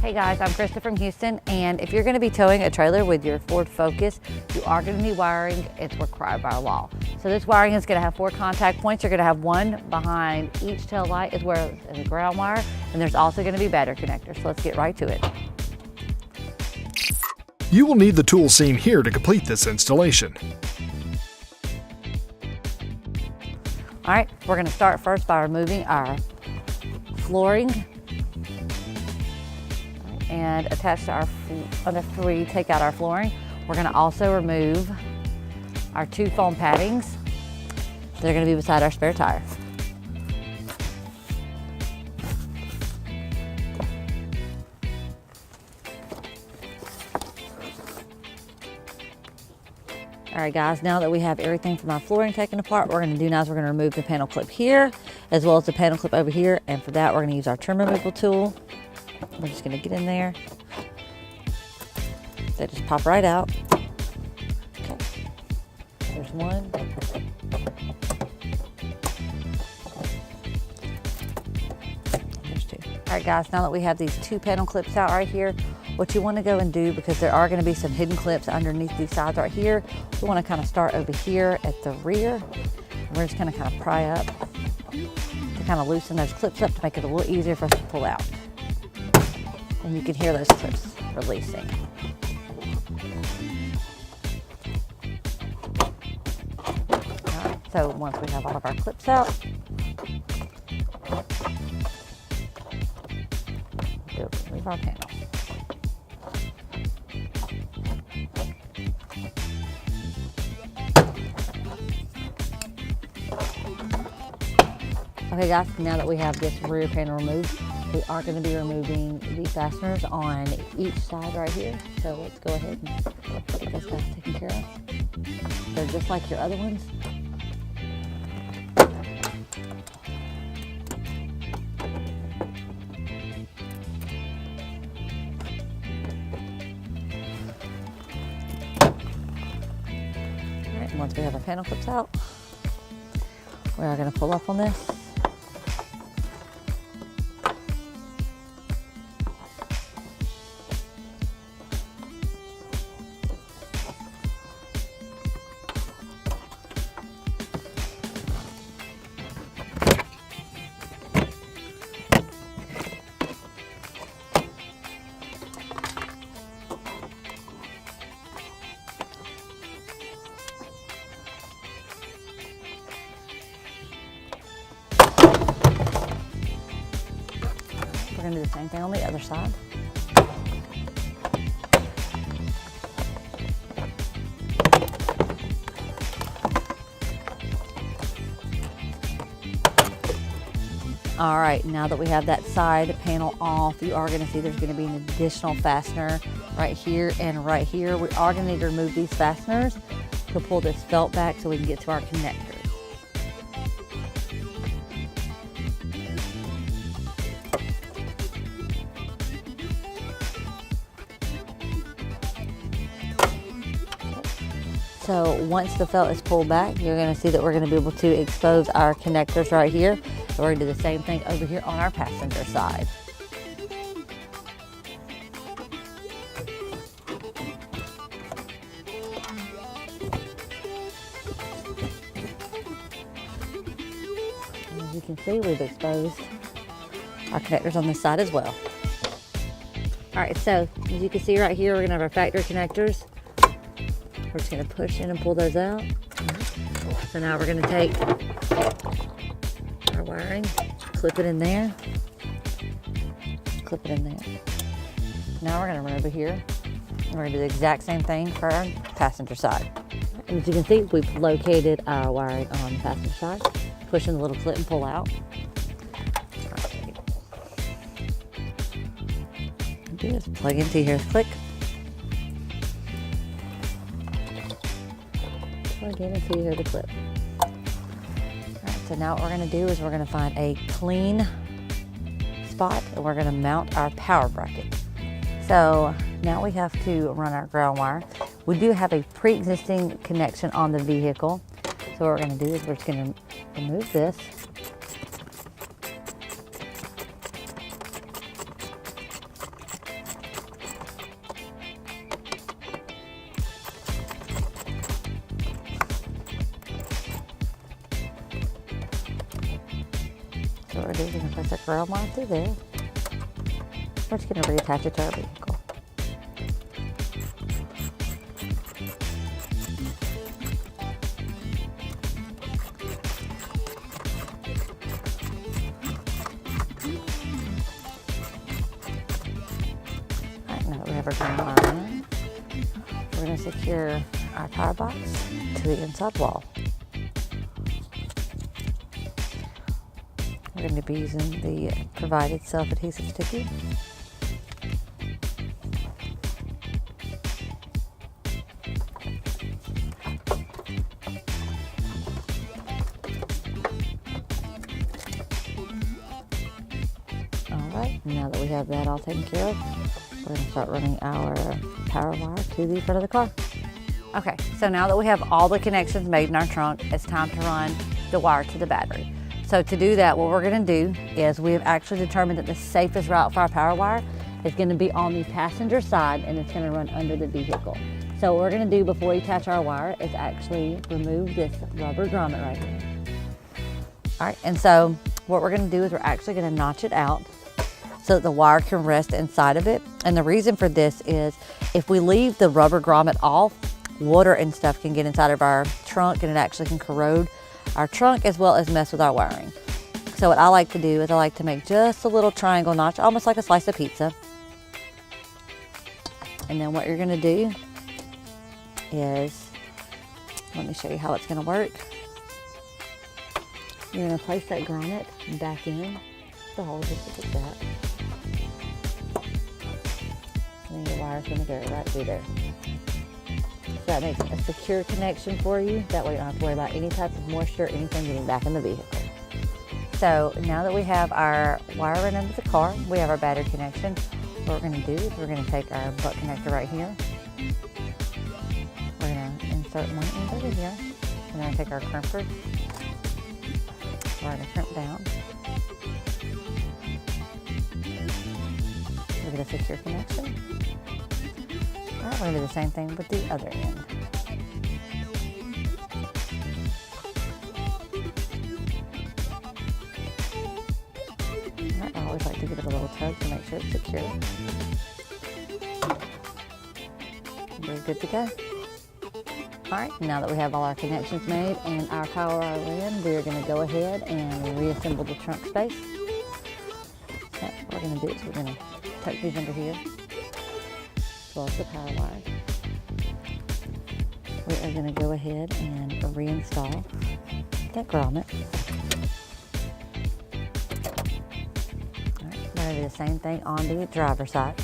Hey guys, I'm Krista from Houston, and if you're going to be towing a trailer with your Ford Focus, you are going to need wiring. It's required by law. So this wiring is going to have 4 contact points. You're going to have one behind each tail light as well as a ground wire, and there's also going to be battery connectors. So let's get right to it. You will need the tools seen here to complete this installation. All right, we're going to start first by removing our flooring. And attached to our, after we take out our flooring, we're going to also remove our 2 foam paddings. They're going to be beside our spare tire. All right guys, now that we have everything from our flooring taken apart, what we're going to do now is we're going to remove the panel clip here as well as the panel clip over here, and for that we're going to use our trim removal tool. We're just going to get in there. They just pop right out. Okay. There's one. There's 2. All right, guys, now that we have these 2 panel clips out right here, what you want to go and do, because there are going to be some hidden clips underneath these sides right here, we want to kind of start over here at the rear. We're just going to kind of pry up to kind of loosen those clips up to make it a little easier for us to pull out. And you can hear those clips releasing. All right, so once we have all of our clips out, we'll remove our panel. Okay guys, now that we have this rear panel removed, we are going to be removing these fasteners on each side right here. So let's go ahead and get those guys taken care of. They're just like your other ones. All right, once we have our panel clips out, we are going to pull up on this. We're going to do the same thing on the other side. All right, now that we have that side panel off, you are going to see there's going to be an additional fastener right here and right here. We are going to need to remove these fasteners to pull this felt back so we can get to our connectors. So once the felt is pulled back, you're going to see that we're going to be able to expose our connectors right here. So we're going to do the same thing over here on our passenger side. And as you can see, we've exposed our connectors on this side as well. All right, so as you can see right here, we're going to have our factory connectors. We're just going to push in and pull those out. So now we're going to take our wiring, clip it in there, clip it in there. Now we're going to run over here and we're going to do the exact same thing for our passenger side. And as you can see, we've located our wiring on the passenger side. Push in the little clip and pull out. Do this, plug into here, click. Plug in until you hear the clip. All right, so now what we're going to do is we're going to find a clean spot and we're going to mount our power bracket. So now we have to run our ground wire. We do have a pre-existing connection on the vehicle. So what we're going to do is we're just going to remove this. So what we're going to do is we're going to place that ground wire through there. We're just going to reattach it to our vehicle. Alright, now that we have our ground wire in, we're going to secure our tire box to the inside wall. We're going to be using the provided self-adhesive sticky. Alright, now that we have that all taken care of, we're going to start running our power wire to the front of the car. Okay, so now that we have all the connections made in our trunk, it's time to run the wire to the battery. So to do that, what we're going to do is we have actually determined that the safest route for our power wire is going to be on the passenger side, and it's going to run under the vehicle. So what we're going to do before we attach our wire is actually remove this rubber grommet right here. All right, and so what we're going to do is we're actually going to notch it out so that the wire can rest inside of it. And the reason for this is if we leave the rubber grommet off, water and stuff can get inside of our trunk, and it actually can corrode our trunk as well as mess with our wiring. So what I like to do is I like to make just a little triangle notch, almost like a slice of pizza. And then what you're going to do is, let me show you how it's going to work. You're going to place that grommet back in the hole just like that. And then your wire's going to go right through there. So that makes a secure connection for you. That way you don't have to worry about any type of moisture or anything getting back in the vehicle. So now that we have our wire run under the car, we have our battery connection. What we're going to do is we're going to take our butt connector right here. We're going to insert one end over here. And then take our crimper. We're going to crimp down. We're going to secure connection. All right, we're going to do the same thing with the other end. All right, I always like to give it a little tug to make sure it's secure. We're good to go. All right, now that we have all our connections made and our power wire in, we are going to go ahead and reassemble the trunk space. So what we're going to do is we're going to tuck these under here, as well as the power wire. We are going to go ahead and reinstall that grommet. All right, we're going to do the same thing on the driver's side.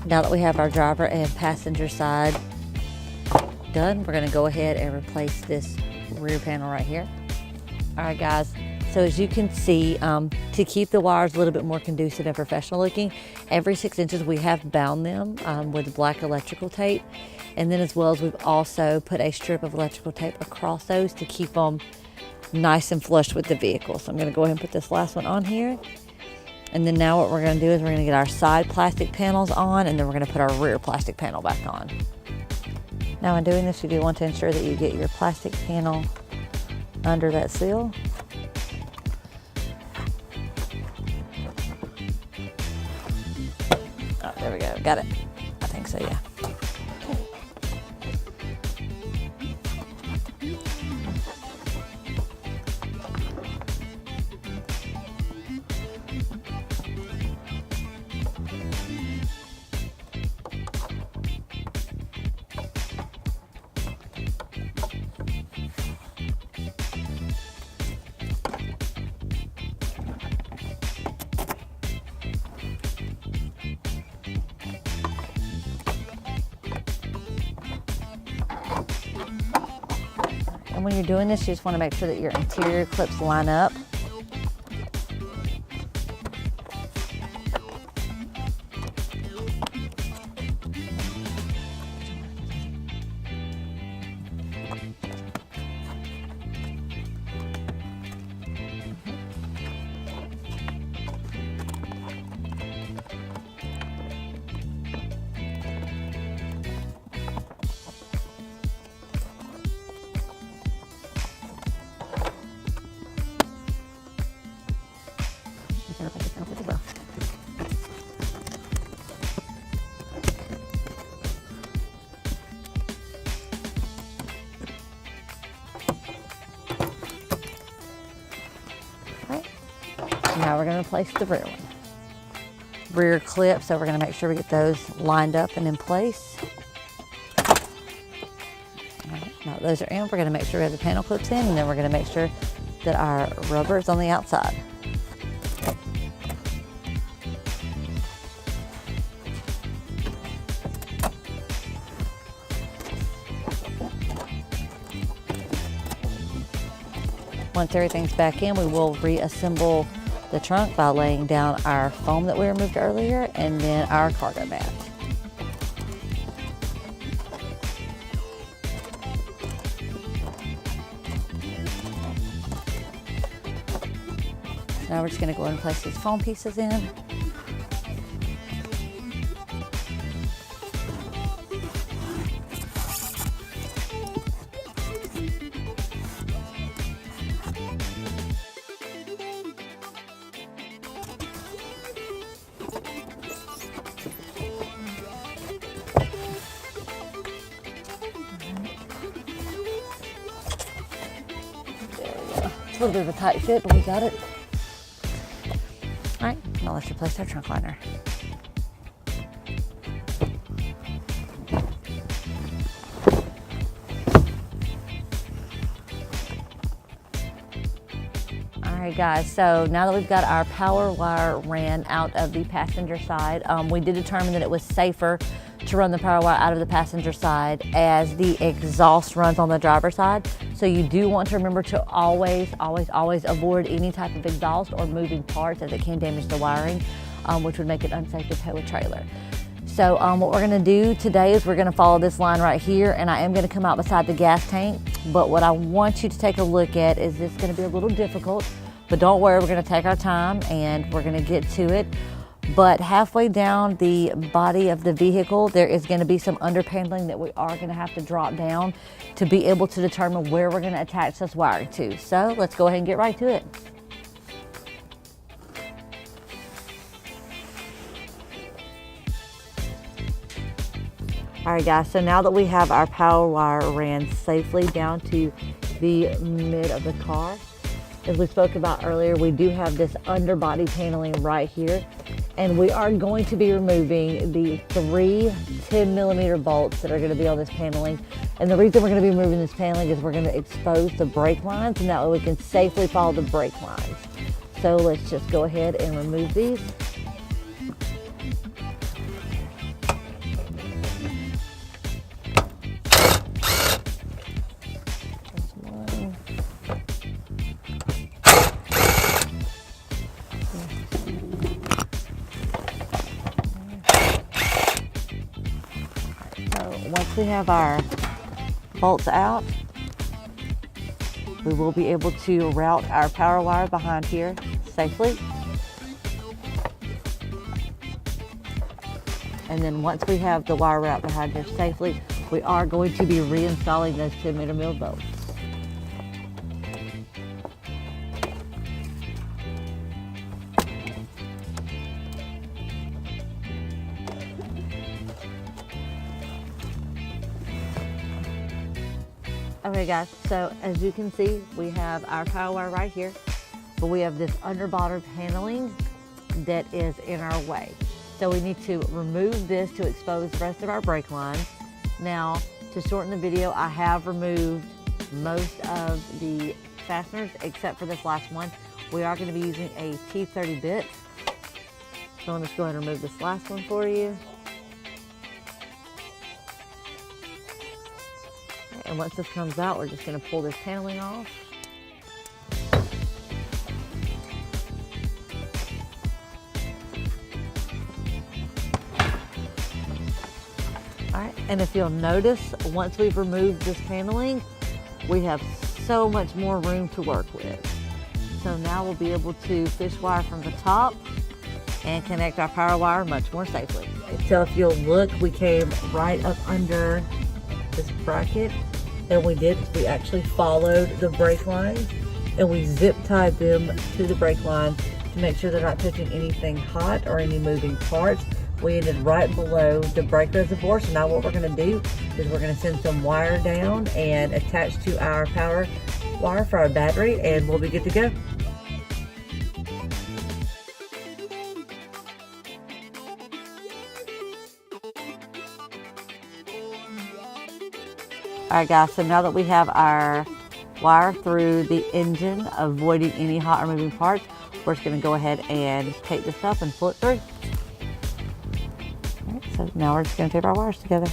Now that we have our driver and passenger side done, we're going to go ahead and replace this rear panel right here. All right, guys. So as you can see, to keep the wires a little bit more conducive and professional looking, every 6 inches we have bound them with black electrical tape. And then as well as we've also put a strip of electrical tape across those to keep them nice and flush with the vehicle. So I'm going to go ahead and put this last one on here. And then now what we're going to do is we're going to get our side plastic panels on, and then we're going to put our rear plastic panel back on. Now in doing this, you do want to ensure that you get your plastic panel under that seal. Oh, there we go. Got it. I think so, yeah. And when you're doing this, you just want to make sure that your interior clips line up. Now we're going to replace the rear one. Rear clip, so we're going to make sure we get those lined up and in place. All right, now those are in. We're going to make sure we have the panel clips in, and then we're going to make sure that our rubber is on the outside. Once everything's back in, we will reassemble the trunk by laying down our foam that we removed earlier and then our cargo mat. Now we're just going to go ahead and place these foam pieces in. A little bit of a tight fit, but we got it. All right, now let's replace our trunk liner. All right, guys, so now that we've got our power wire ran out of the passenger side, we did determine that it was safer to run the power wire out of the passenger side as the exhaust runs on the driver's side. So you do want to remember to always avoid any type of exhaust or moving parts, as it can damage the wiring, which would make it unsafe to tow a trailer. So what we're gonna do today is we're gonna follow this line right here, and I am gonna come out beside the gas tank. But what I want you to take a look at is it's gonna be a little difficult, but don't worry, we're gonna take our time and we're gonna get to it. But halfway down the body of the vehicle, there is going to be some underpaneling that we are going to have to drop down to be able to determine where we're going to attach this wiring to. So let's go ahead and get right to it. All right, guys, so now that we have our power wire ran safely down to the mid of the car, as we spoke about earlier, we do have this underbody paneling right here. And we are going to be removing the 3 10mm bolts that are going to be on this paneling. And the reason we're going to be removing this paneling is we're going to expose the brake lines, and that way we can safely follow the brake lines. So let's just go ahead and remove these. Once we have our bolts out, we will be able to route our power wire behind here safely. And then once we have the wire route behind here safely, we are going to be reinstalling those 10mm bolts. Okay guys, so as you can see, we have our power wire right here, but we have this underbody paneling that is in our way. So we need to remove this to expose the rest of our brake lines. Now, to shorten the video, I have removed most of the fasteners except for this last one. We are going to be using a T30 bit. So I'm just going to remove this last one for you. And once this comes out, we're just going to pull this paneling off. All right, and if you'll notice, once we've removed this paneling, we have so much more room to work with. So now we'll be able to fish wire from the top and connect our power wire much more safely. So if you'll look, we came right up under this bracket. And we actually followed the brake lines and we zip tied them to the brake line to make sure they're not touching anything hot or any moving parts. We ended right below the brake reservoir. So now what we're going to do is we're going to send some wire down and attach to our power wire for our battery, and we'll be good to go. All right, guys, so now that we have our wire through the engine, avoiding any hot or moving parts, we're just gonna go ahead and take this up and pull it through. All right, so now we're just gonna tape our wires together.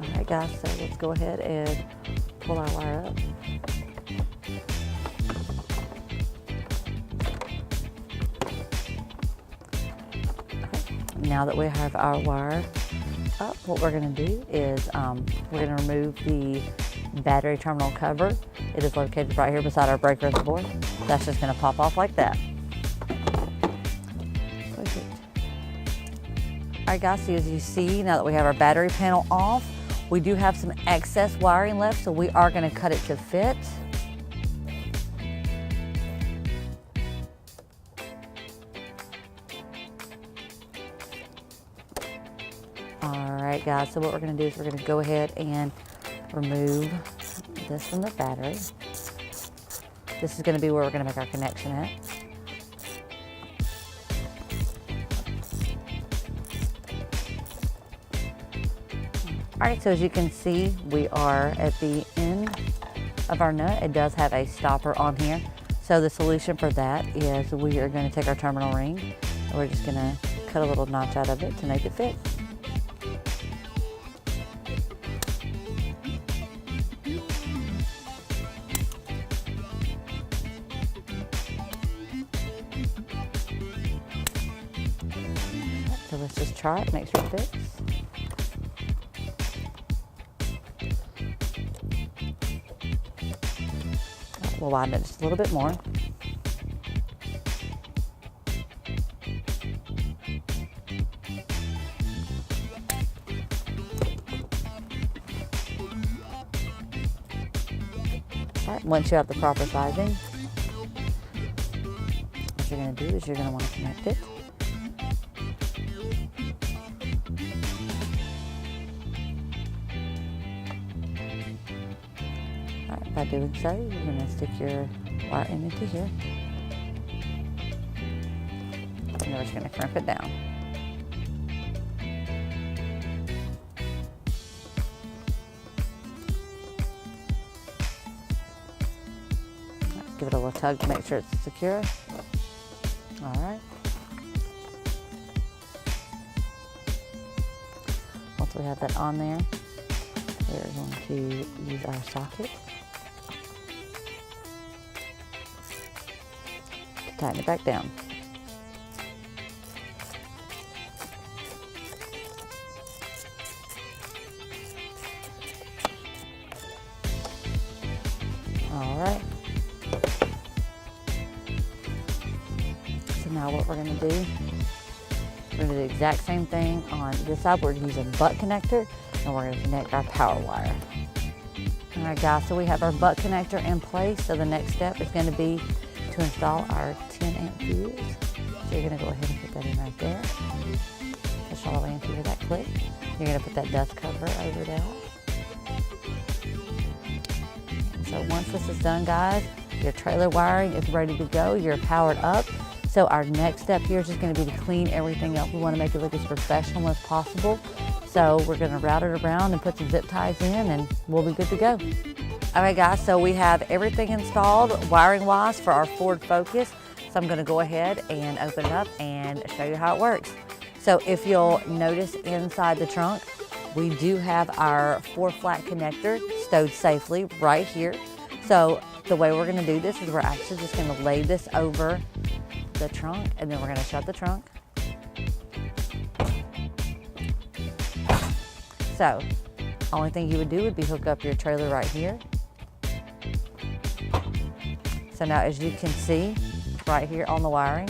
All right, guys, so let's go ahead and pull our wire up. Now that we have our wire up, what we're going to do is we're going to remove the battery terminal cover. It is located right here beside our breaker board. That's just going to pop off like that. Alright guys, so as you see, now that we have our battery panel off, we do have some excess wiring left, so we are going to cut it to fit. Alright guys, so what we're going to do is we're going to go ahead and remove this from the battery. This is going to be where we're going to make our connection at. Alright, so as you can see, we are at the end of our nut. It does have a stopper on here. So the solution for that is we are going to take our terminal ring and we're just going to cut a little notch out of it to make it fit. So let's just try it, make sure it fits. We'll widen it just a little bit more. All right, once you have the proper sizing, what you're going to do is you're going to want to connect it. By doing so, you're going to stick your wire into here. And we're just going to crimp it down. Right, give it a little tug to make sure it's secure. All right. Once we have that on there, we're going to use our socket. Tighten it back down. All right. So now what we're going to do, we're going to do the exact same thing on this side. We're going to use a butt connector and we're going to connect our power wire. All right guys, so we have our butt connector in place. So the next step is going to be to install our 10 amp fuse. So you're going to go ahead and put that in right there. Push all the way into here, that click. You're going to put that dust cover over that. So once this is done, guys, your trailer wiring is ready to go. You're powered up. So our next step here is just going to be to clean everything up. We want to make it look as professional as possible. So we're going to route it around and put some zip ties in and we'll be good to go. All right guys, so we have everything installed wiring wise for our Ford Focus. So I'm going to go ahead and open it up and show you how it works. So if you'll notice inside the trunk, we do have our 4-flat connector stowed safely right here. So the way we're going to do this is we're actually just going to lay this over the trunk and then we're going to shut the trunk. So only thing you would do would be hook up your trailer right here. So now as you can see right here on the wiring,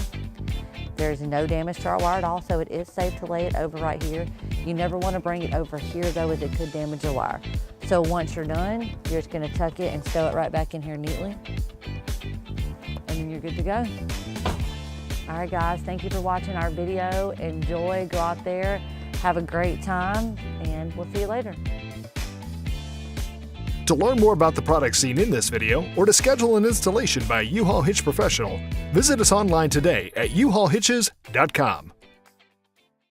there's no damage to our wire at all, so it is safe to lay it over right here. You never want to bring it over here though, as it could damage your wire. So once you're done, you're just going to tuck it and stow it right back in here neatly. And then you're good to go. All right guys, thank you for watching our video. Enjoy, go out there, have a great time, and we'll see you later. To learn more about the products seen in this video, or to schedule an installation by a U-Haul Hitch professional, visit us online today at uhaulhitches.com.